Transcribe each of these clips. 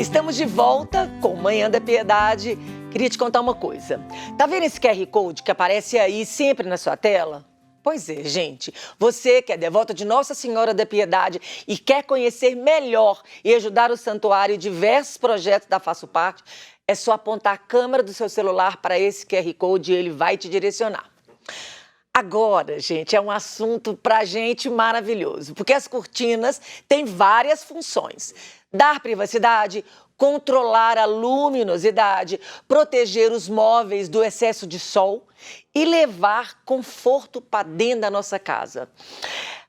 Estamos de volta com Manhã da Piedade. Queria te contar uma coisa. Tá vendo esse QR Code que aparece aí sempre na sua tela? Pois é, gente. Você que é devota de Nossa Senhora da Piedade e quer conhecer melhor e ajudar o santuário e diversos projetos da Faço Parte, é só apontar a câmera do seu celular para esse QR Code e ele vai te direcionar. Agora, gente, é um assunto pra gente maravilhoso, porque as cortinas têm várias funções. Dar privacidade, controlar a luminosidade, proteger os móveis do excesso de sol e levar conforto para dentro da nossa casa.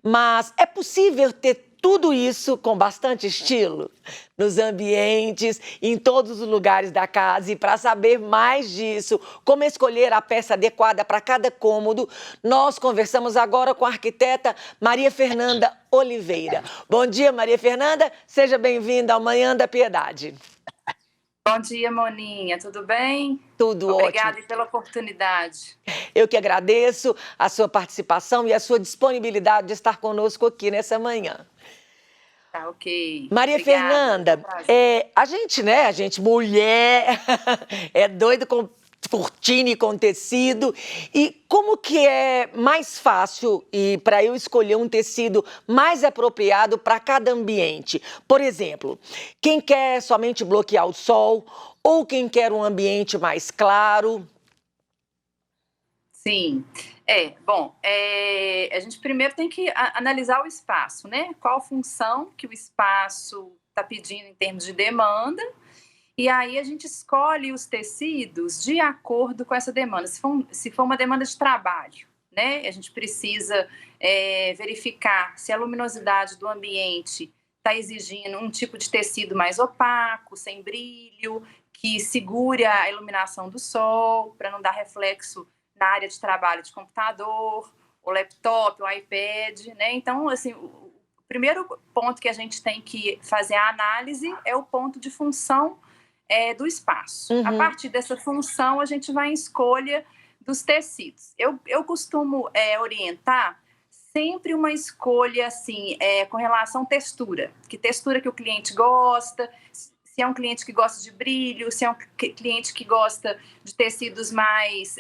Mas é possível ter tudo isso com bastante estilo? Nos ambientes, em todos os lugares da casa. E para saber mais disso, como escolher a peça adequada para cada cômodo, nós conversamos agora com a arquiteta Maria Fernanda Oliveira. Bom dia, Maria Fernanda. Seja bem-vinda ao Manhã da Piedade. Bom dia, Moninha. Tudo bem? Tudo Obrigada ótimo. pela oportunidade. Eu que agradeço a sua participação e a sua disponibilidade de estar conosco aqui nessa manhã. Tá, ok. Maria Obrigada, Fernanda, a gente mulher, é doido com cortina e com tecido. E como que é mais fácil e para eu escolher um tecido mais apropriado para cada ambiente? Por exemplo, quem quer somente bloquear o sol ou quem quer um ambiente mais claro? Sim. A gente primeiro tem que analisar o espaço, né? Qual função que o espaço está pedindo em termos de demanda. E aí a gente escolhe os tecidos de acordo com essa demanda. Se for uma demanda de trabalho, né? A gente precisa verificar se a luminosidade do ambiente está exigindo um tipo de tecido mais opaco, sem brilho, que segure a iluminação do sol, para não dar reflexo na área de trabalho de computador, o laptop, o iPad, né? Então, assim, o primeiro ponto que a gente tem que fazer a análise é o ponto de função do espaço. A partir dessa função, a gente vai em escolha dos tecidos. Eu costumo orientar sempre uma escolha assim, com relação à textura. Que textura que o cliente gosta, se é um cliente que gosta de brilho, se é um cliente que gosta de tecidos mais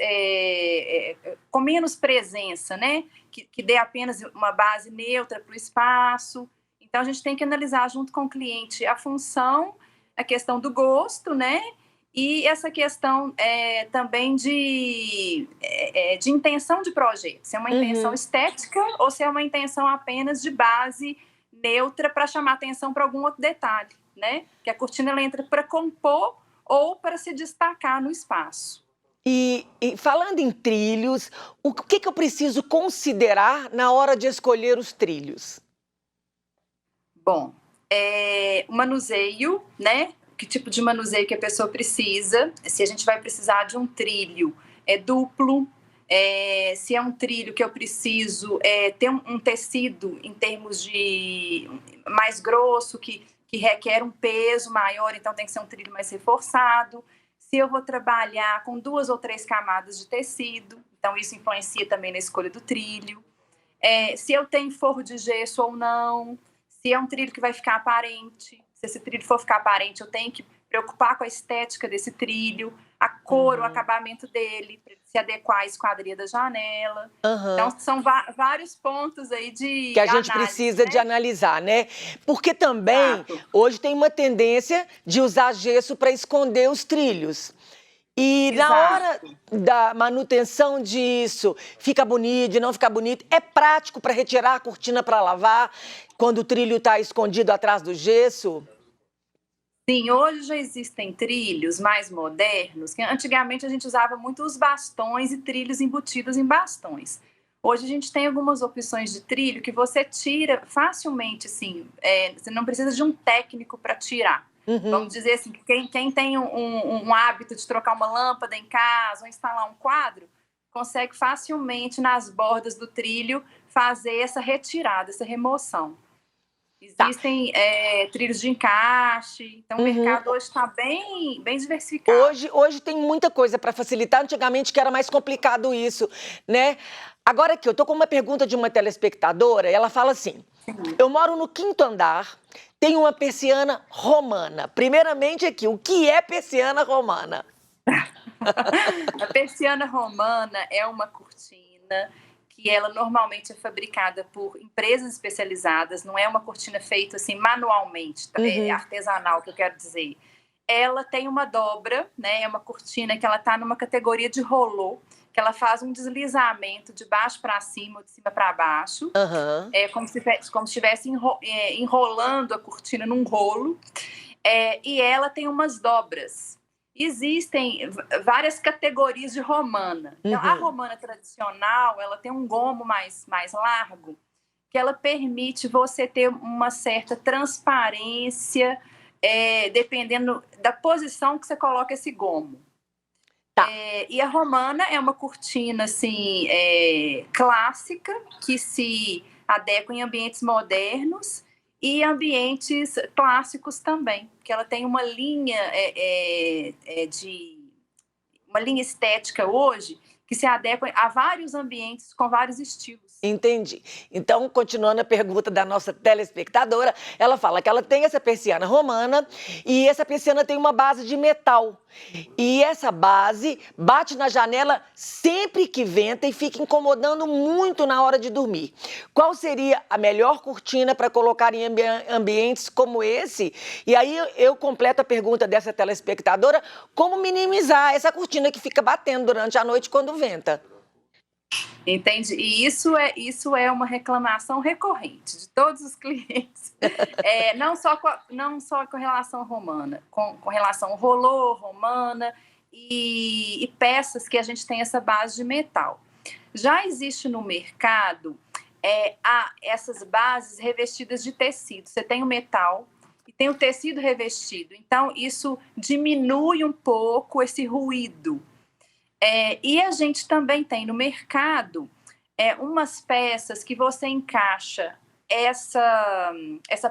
com menos presença, né? Que dê apenas uma base neutra para o espaço. Então, a gente tem que analisar junto com o cliente a função, a questão do gosto, né? E essa questão também de intenção de projeto. Se é uma intenção estética ou se é uma intenção apenas de base neutra para chamar atenção para algum outro detalhe, né? Que a cortina ela entra para compor ou para se destacar no espaço. E falando em trilhos, o que eu preciso considerar na hora de escolher os trilhos? Bom, o manuseio, né? Que tipo de manuseio que a pessoa precisa? Se a gente vai precisar de um trilho duplo, se é um trilho que eu preciso ter um tecido em termos de mais grosso, que requer um peso maior, então tem que ser um trilho mais reforçado. Se eu vou trabalhar com 2 ou 3 camadas de tecido, então isso influencia também na escolha do trilho. Se eu tenho forro de gesso ou não, se é um trilho que vai ficar aparente, se esse trilho for ficar aparente, eu tenho que preocupar com a estética desse trilho, a cor, o acabamento dele, para se adequar à esquadria da janela. Então, são vários pontos aí de que a gente análise, precisa, né? de analisar, né? Porque também, Exato. hoje tem uma tendência de usar gesso para esconder os trilhos. E na hora da manutenção disso, fica bonito, não fica bonito, é prático para retirar a cortina para lavar quando o trilho está escondido atrás do gesso? Sim, hoje já existem trilhos mais modernos, que antigamente a gente usava muito os bastões e trilhos embutidos em bastões. Hoje a gente tem algumas opções de trilho que você tira facilmente, assim, você não precisa de um técnico para tirar. Vamos dizer assim, que quem tem um hábito de trocar uma lâmpada em casa ou instalar um quadro, consegue facilmente nas bordas do trilho fazer essa retirada, essa remoção. Tá. Existem trilhos de encaixe, então o mercado hoje está bem diversificado. Hoje tem muita coisa para facilitar, antigamente que era mais complicado isso, né? Agora aqui, eu tô com uma pergunta de uma telespectadora, e ela fala assim, eu moro no 5º andar, tenho uma persiana romana. Primeiramente aqui, o que é persiana romana? A persiana romana é uma cortina que ela normalmente é fabricada por empresas especializadas, não é uma cortina feita assim manualmente, é artesanal, que eu quero dizer. Ela tem uma dobra, né? É uma cortina que ela está numa categoria de rolô, que ela faz um deslizamento de baixo para cima ou de cima para baixo, é como se estivesse enrolando a cortina num rolo, e ela tem umas dobras. Existem várias categorias de romana. Então, a romana tradicional, ela tem um gomo mais largo, que ela permite você ter uma certa transparência, dependendo da posição que você coloca esse gomo. Tá. E a romana é uma cortina assim, clássica, que se adequa em ambientes modernos e ambientes clássicos também, porque ela tem uma linha uma linha estética hoje que se adequa a vários ambientes com vários estilos. Entendi. Então, continuando a pergunta da nossa telespectadora, ela fala que ela tem essa persiana romana e essa persiana tem uma base de metal. E essa base bate na janela sempre que venta e fica incomodando muito na hora de dormir. Qual seria a melhor cortina para colocar em ambientes como esse? E aí eu completo a pergunta dessa telespectadora, como minimizar essa cortina que fica batendo durante a noite quando venta? Entendi. E isso é uma reclamação recorrente de todos os clientes. Não só com relação romana, com relação ao rolô, romana e peças que a gente tem essa base de metal. Já existe no mercado essas bases revestidas de tecido. Você tem o metal e tem o tecido revestido. Então, isso diminui um pouco esse ruído. E a gente também tem no mercado umas peças que você encaixa essa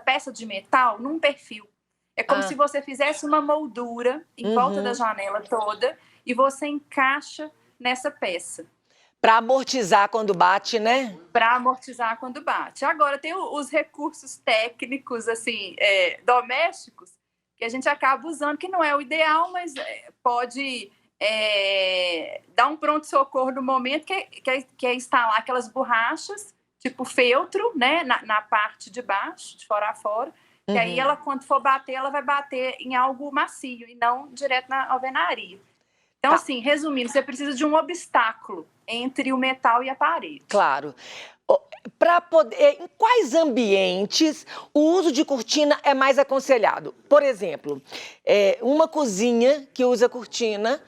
peça de metal num perfil. É como se você fizesse uma moldura em volta da janela toda e você encaixa nessa peça. Para amortizar quando bate, né? Para amortizar quando bate. Agora, tem os recursos técnicos, assim, domésticos, que a gente acaba usando, que não é o ideal, mas pode dar um pronto-socorro no momento, que é instalar aquelas borrachas, tipo feltro, né, na parte de baixo, de fora a fora, que aí ela, quando for bater, ela vai bater em algo macio e não direto na alvenaria. Então, assim, resumindo, você precisa de um obstáculo entre o metal e a parede. Claro. Em quais ambientes o uso de cortina é mais aconselhado? Por exemplo, uma cozinha que usa cortina,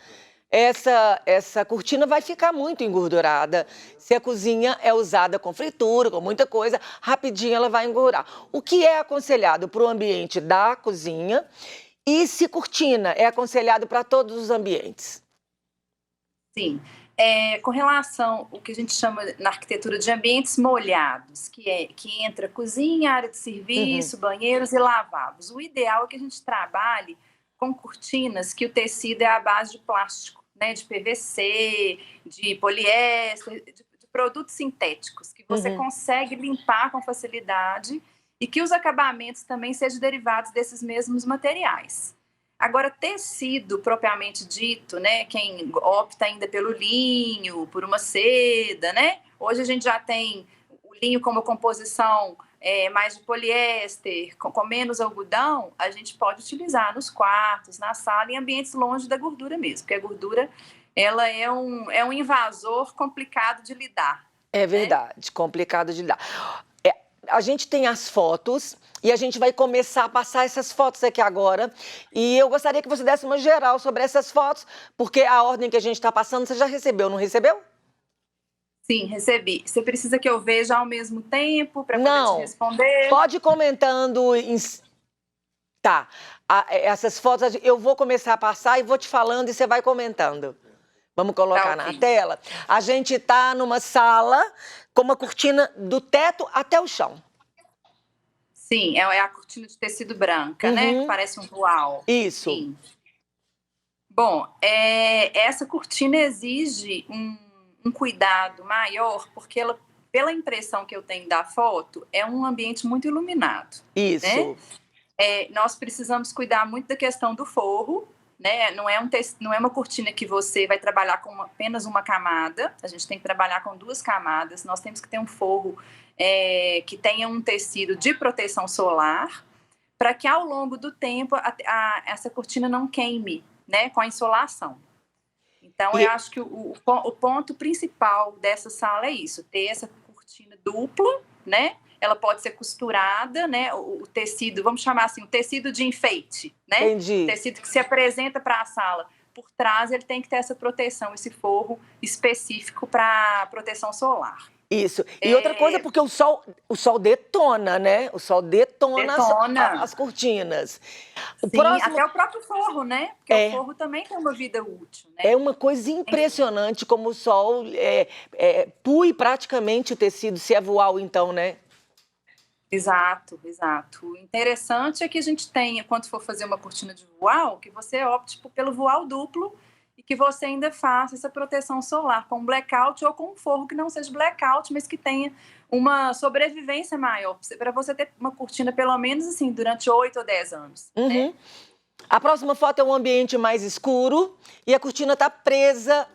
essa cortina vai ficar muito engordurada. Se a cozinha é usada com fritura, com muita coisa, rapidinho ela vai engordurar. O que é aconselhado para o ambiente da cozinha e se cortina é aconselhado para todos os ambientes? Sim. Com relação ao que a gente chama na arquitetura de ambientes molhados, que entra cozinha, área de serviço, banheiros e lavabos. O ideal é que a gente trabalhe com cortinas que o tecido é à base de plástico, né, de PVC, de poliéster, de produtos sintéticos, que você consegue limpar com facilidade e que os acabamentos também sejam derivados desses mesmos materiais. Agora, tecido propriamente dito, né? Quem opta ainda pelo linho, por uma seda, né? Hoje a gente já tem o linho como composição mais de poliéster, com menos algodão, a gente pode utilizar nos quartos, na sala, em ambientes longe da gordura mesmo, porque a gordura ela é um invasor complicado de lidar. É verdade, né? Complicado de lidar. A gente tem as fotos e a gente vai começar a passar essas fotos aqui agora. E eu gostaria que você desse uma geral sobre essas fotos, porque a ordem que a gente está passando, você já recebeu, não recebeu? Sim, recebi. Você precisa que eu veja ao mesmo tempo para poder te responder? Pode ir comentando. Tá, essas fotos eu vou começar a passar e vou te falando e você vai comentando. Vamos colocar na tela. A gente está numa sala com uma cortina do teto até o chão. Sim, é a cortina de tecido branca, né? Que Uhum, parece um voal. isso. Sim. Bom, essa cortina exige um cuidado maior, porque ela, pela impressão que eu tenho da foto, é um ambiente muito iluminado, né? Isso. Nós precisamos cuidar muito da questão do forro, né? Não é uma cortina que você vai trabalhar com apenas uma camada, a gente tem que trabalhar com 2 camadas, nós temos que ter um forro que tenha um tecido de proteção solar, para que ao longo do tempo essa cortina não queime, né, com a insolação. Então, eu E, acho que o ponto principal dessa sala é isso, ter essa cortina dupla, né? Ela pode ser costurada, né? O tecido, vamos chamar assim, o tecido de enfeite, né? O entendi. tecido que se apresenta para a sala. Por trás, ele tem que ter essa proteção, esse forro específico para proteção solar. Isso. E outra coisa, porque o sol detona, né? O sol detona Detona. as cortinas. O Sim, próximo até o próprio forro, né? Porque o é, forro também tem uma vida útil, é né? uma coisa impressionante como o sol pui praticamente o tecido, se é voal, então, né? Exato, exato. O interessante é que a gente tenha, quando for fazer uma cortina de voal, que você opte pelo voal duplo e que você ainda faça essa proteção solar com blackout ou com um forro que não seja blackout, mas que tenha uma sobrevivência maior, para você ter uma cortina pelo menos assim durante 8 ou 10 anos, né? Uhum. A próxima foto é um ambiente mais escuro e a cortina está presa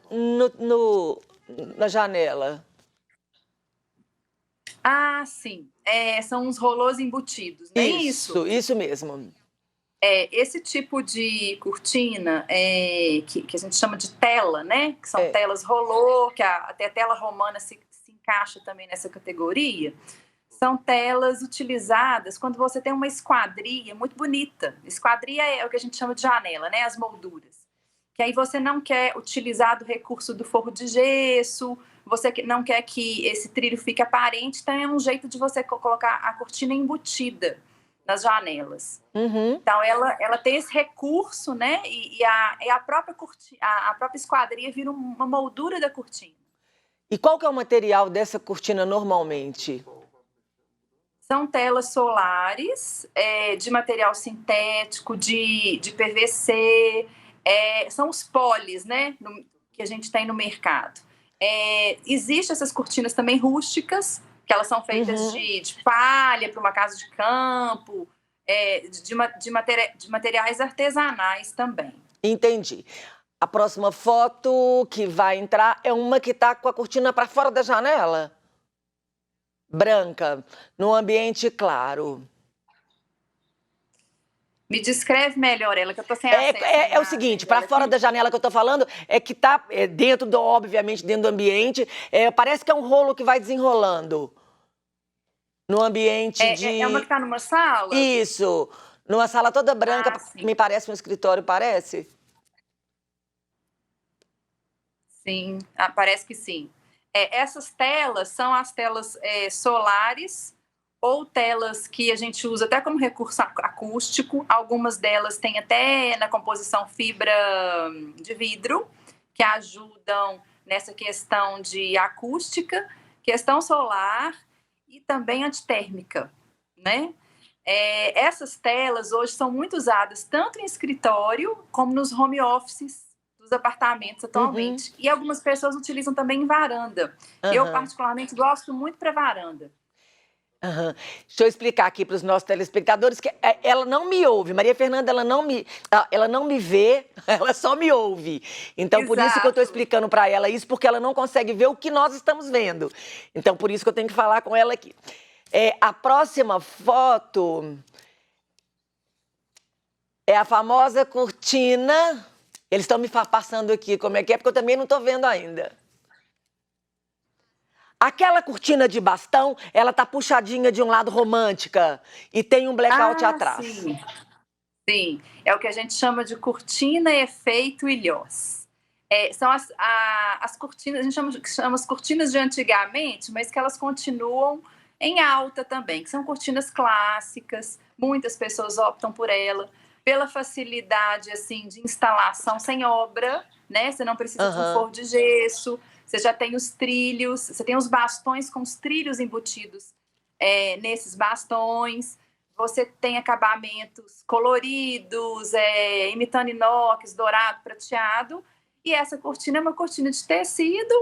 na janela. Ah, sim. São os rolôs embutidos, não é isso? Isso mesmo. Esse tipo de cortina, que a gente chama de tela, né? Que são É. telas rolô, que até a tela romana se encaixa também nessa categoria. São telas utilizadas quando você tem uma esquadria muito bonita. Esquadria é o que a gente chama de janela, né? As molduras. Que aí você não quer utilizar do recurso do forro de gesso, você não quer que esse trilho fique aparente, então é um jeito de você colocar a cortina embutida nas janelas. Uhum. Então, ela tem esse recurso, né? E a própria a própria esquadria vira uma moldura da cortina. E qual que é o material dessa cortina normalmente? São telas solares, de material sintético, de PVC, são os polis, né? Que a gente tem no mercado. Existem essas cortinas também rústicas, que elas são feitas Uhum. de palha para uma casa de campo, de materiais artesanais também. Entendi. A próxima foto que vai entrar é uma que está com a cortina para fora da janela, branca, num ambiente claro. Me descreve melhor ela, que eu estou sem É, acesso à é o imagem seguinte, para dela fora aqui. da janela que eu estou falando, é que está obviamente, dentro do ambiente, parece que é um rolo que vai desenrolando. No ambiente É uma que de. está numa sala? Isso! Numa sala toda branca, Ah, me sim. parece um escritório, parece? Sim, parece que sim. Essas telas são as telas solares ou telas que a gente usa até como recurso acústico. Algumas delas têm até na composição fibra de vidro, que ajudam nessa questão de acústica, questão solar e também antitérmica, né? Essas telas hoje são muito usadas tanto em escritório como nos home offices dos apartamentos Uhum. atualmente. E algumas pessoas utilizam também em varanda. Eu, Aham. particularmente, gosto muito para varanda. Aham. Deixa eu explicar aqui para os nossos telespectadores que ela não me ouve. Maria Fernanda, ela não me vê, ela só me ouve. Então, por isso que eu estou Exato. explicando para ela isso, porque ela não consegue ver o que nós estamos vendo. Então, por isso que eu tenho que falar com ela aqui. A próxima foto é a famosa cortina. Eles estão me passando aqui como é que é, porque eu também não estou vendo ainda. Aquela cortina de bastão, ela tá puxadinha de um llado romântica e tem um blackout Ah, atrás. sim. Sim, é o que a gente chama de cortina efeito ilhós. São as cortinas, a gente chama as cortinas de antigamente, mas que elas continuam em alta também, que são cortinas clássicas, muitas pessoas optam por ela, pela facilidade assim de instalação sem obra, né? Você não precisa de um Aham. forro de gesso, você já tem os trilhos, você tem os bastões com os trilhos embutidos nesses bastões. você tem acabamentos coloridos, imitando inox, dourado, prateado. E essa cortina é uma cortina de tecido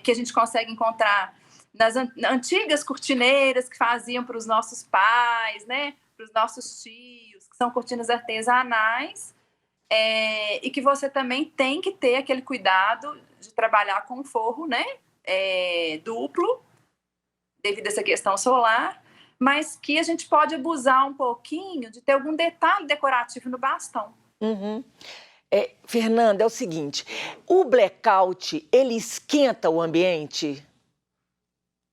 que a gente consegue encontrar nas antigas cortineiras que faziam para os nossos pais, né? Para os nossos tios, que são cortinas artesanais. E que você também tem que ter aquele cuidado de trabalhar com forro, né? Duplo, devido a essa questão solar, mas que a gente pode abusar um pouquinho de ter algum detalhe decorativo no bastão. Uhum. Fernanda, é o seguinte, o blackout, ele esquenta o ambiente?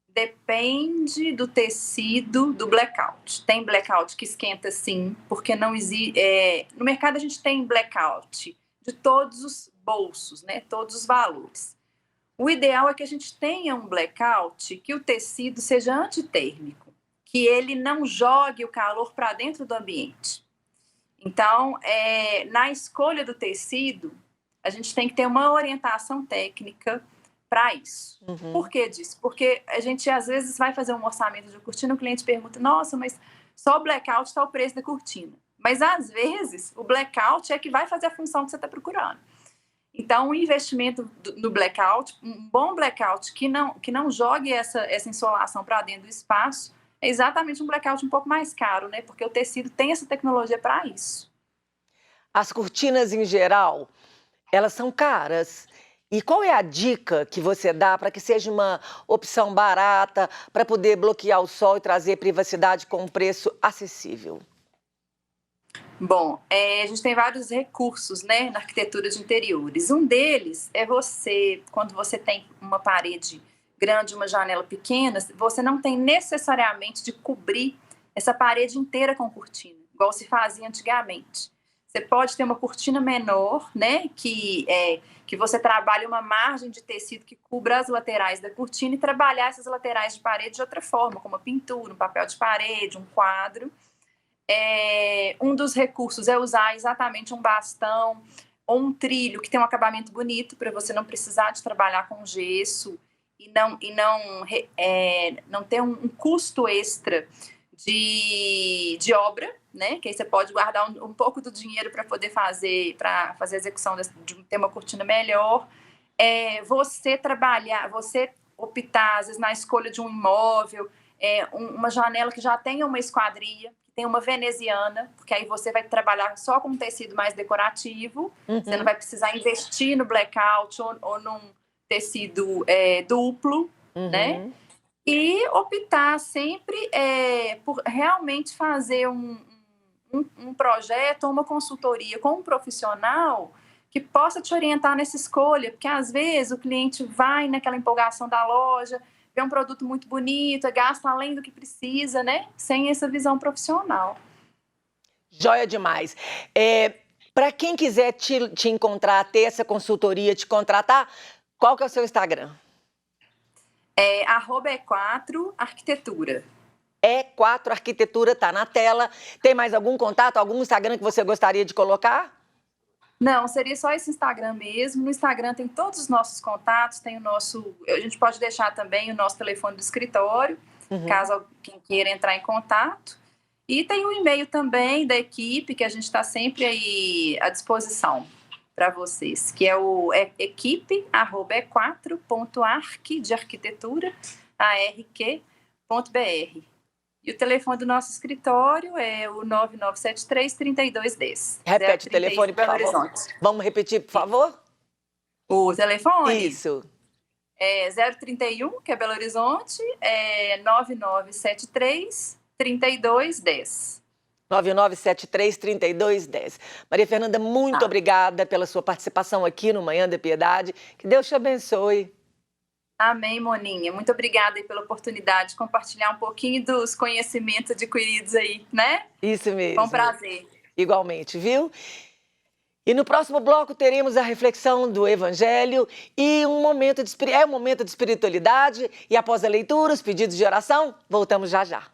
Depende do tecido do blackout. Tem blackout que esquenta sim, porque não existe... no mercado a gente tem blackout de todos os bolsos, né? Todos os valores. O ideal é que a gente tenha um blackout que o tecido seja antitérmico, que ele não jogue o calor para dentro do ambiente. Então, na escolha do tecido, a gente tem que ter uma orientação técnica para isso. Uhum. Por que disso? Porque a gente, às vezes, vai fazer um orçamento de cortina, o cliente pergunta, nossa, mas só o blackout está o preço da cortina. Mas, às vezes, o blackout é que vai fazer a função que você está procurando. Então, o investimento no blackout, um bom blackout que não jogue essa insolação para dentro do espaço, é exatamente um blackout um pouco mais caro, né? Porque o tecido tem essa tecnologia para isso. As cortinas, em geral, elas são caras. E qual é a dica que você dá para que seja uma opção barata, para poder bloquear o sol e trazer privacidade com um preço acessível? Bom, a gente tem vários recursos, né, na arquitetura de interiores. Um deles é quando você tem uma parede grande, uma janela pequena, você não tem necessariamente de cobrir essa parede inteira com cortina, igual se fazia antigamente. Você pode ter uma cortina menor, né, que você trabalhe uma margem de tecido que cubra as laterais da cortina e trabalhar essas laterais de parede de outra forma, como uma pintura, um papel de parede, um quadro. Um dos recursos é usar exatamente um bastão ou um trilho que tem um acabamento bonito para você não precisar de trabalhar com gesso e não ter um custo extra de obra, né? Que aí você pode guardar um pouco do dinheiro para poder fazer a execução de ter uma cortina melhor. Você optar, às vezes, na escolha de um imóvel, uma janela que já tenha uma esquadria, que tenha uma veneziana, porque aí você vai trabalhar só com um tecido mais decorativo, Você não vai precisar investir no blackout ou num tecido duplo, né? E optar sempre por realmente fazer um projeto ou uma consultoria com um profissional que possa te orientar nessa escolha, porque às vezes o cliente vai naquela empolgação da loja, vê um produto muito bonito, gasta além do que precisa, né? Sem essa visão profissional. Joia demais. Para quem quiser te encontrar, ter essa consultoria, te contratar, qual que é o seu Instagram? @E4Arquitetura. E4 Arquitetura, tá na tela. Tem mais algum contato, algum Instagram que você gostaria de colocar? Não, seria só esse Instagram mesmo. No Instagram tem todos os nossos contatos, tem a gente pode deixar também o nosso telefone do escritório, caso alguém queira entrar em contato. E tem o e-mail também da equipe, que a gente está sempre aí à disposição para vocês, que é o equipe@e4.arq, de arquitetura, arq.br. E o telefone do nosso escritório é o 9973-3210. Repete o telefone, por favor. Vamos repetir, por favor? O telefone? Isso. 031, que é Belo Horizonte, 9973-3210. 9973-3210. Maria Fernanda, muito obrigada pela sua participação aqui no Manhã da Piedade. Que Deus te abençoe. Amém, Moninha. Muito obrigada aí pela oportunidade de compartilhar um pouquinho dos conhecimentos adquiridos aí, né? Isso mesmo. Foi um prazer. Igualmente, viu? E no próximo bloco teremos a reflexão do Evangelho e um momento de espiritualidade. E após a leitura, os pedidos de oração, voltamos já já.